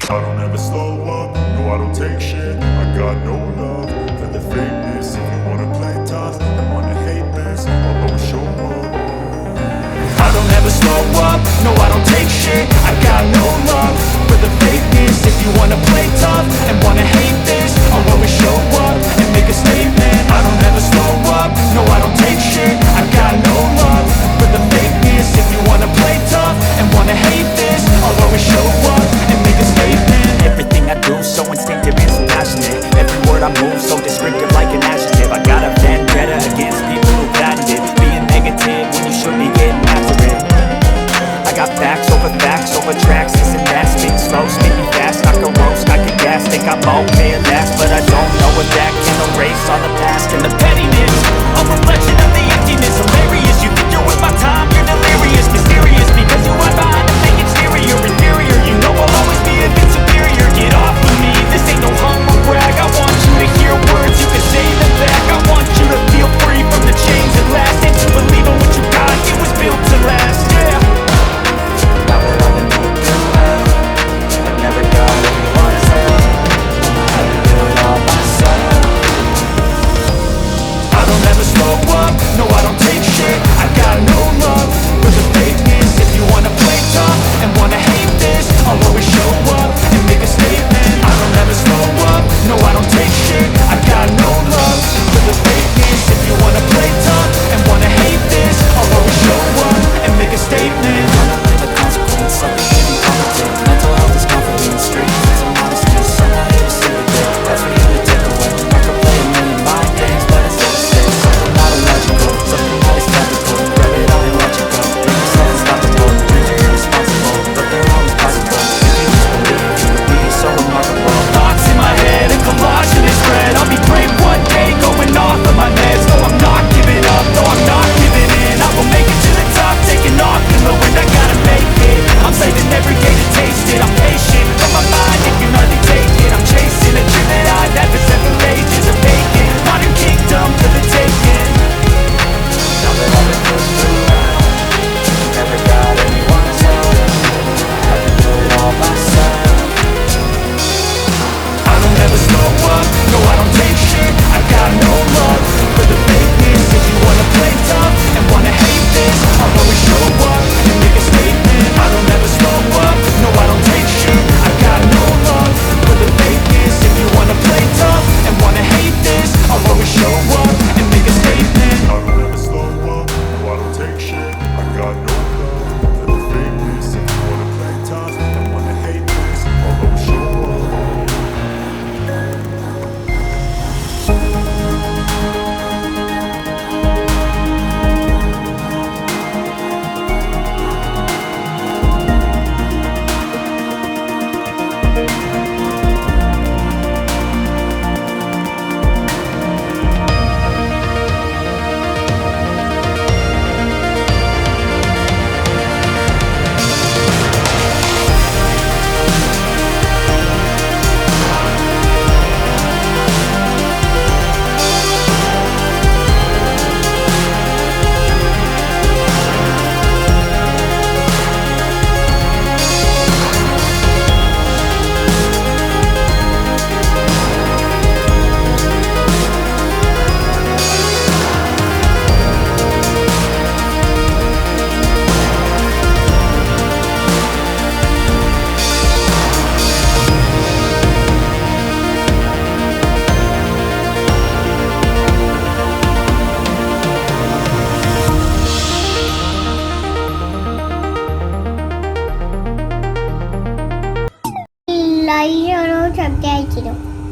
I don't ever slow up, no I don't take shit. I got no love for the fakeness. If you wanna play tough and wanna hate this, I'll always show up. I don't ever slow up, no I don't take shit. I got no love for the fakeness. If you wanna play tough and wanna hate this, I'll always show up and make a statement. I don't ever slow up, no I don't take shit. I got no love for the fakeness. If you wanna play tough and wanna hate this, I'll always show up and make a statement. Everything I do so instinctive and so passionate. Every word I move so descriptive like an adjective. I got a vendetta against people who patented being negative when you should be getting after it. I got facts over tracks, this and that. Speak slow, speak me fast, I can roast, I can gas. Think I'm okay at last, but I don't know if that can erase all the past and the pettiness. A reflection of the emptiness, hilarious. You think you're worth my time, you're delirious. Mysterious, because you are behind the fake exterior. Inferior, you know I'll always be a bit superior. Get off of me, this ain't no humble brag. I want you to hear words, you can say them back. I want you to feel free from the chains at last, and to believe in what you got, it was built to last, yeah. Never got anyone's help. I had to do it all myself. I don't ever slow up, no I don't take shit. I got no love for the fakeness. If you wanna play tough and wanna hate this, I'll always show up and make a statement. I don't ever slow up, no I don't take shit. I got no love for the fakeness. If you wanna play tough and wanna hate this, I'll always show up and make a statement. The consequence of the incompetent. Mental health is confidence, strength and honesty. So I'm not here to sit with it, that's for you to take away. I could play a million mind games, but it's still the same. Something not illogical, something that is tactical. Grab it on and let you go. Dreams are unstoppable, dreams are irresponsible, but they're always possible. If you just believe, you would be so remarkable. Thoughts in my head, a collage in this red. I'll be brave one day, going off of my meds. No, I'm not giving up, no, I'm not giving in. I will make it to the top, taking off in the wind. I gotta make it, I'm saving every day to taste it. I'm patient, but my mind, it can hardly take it. I'm chasing a dream that I've had for several ages. A vacant, modern kingdom for the taking. Now that I've been pushed around, never got anyone's help. I had to do it all myself. I don't ever slow up, no I don't take shit. I got no love for the fakeness. If you wanna play tough and wanna hate this, I'll always show up and make a statement. I don't ever slow up, no I don't take shit. I got no love for the fakeness. If you wanna play tough and wanna hate this, I'll always show up and make a statement. I don't ever slow up, no I don't take shit. I got no love for the fakeness. If you wanna play tough and wanna hate this, I'll always show up. 라이어로 잡게 할지도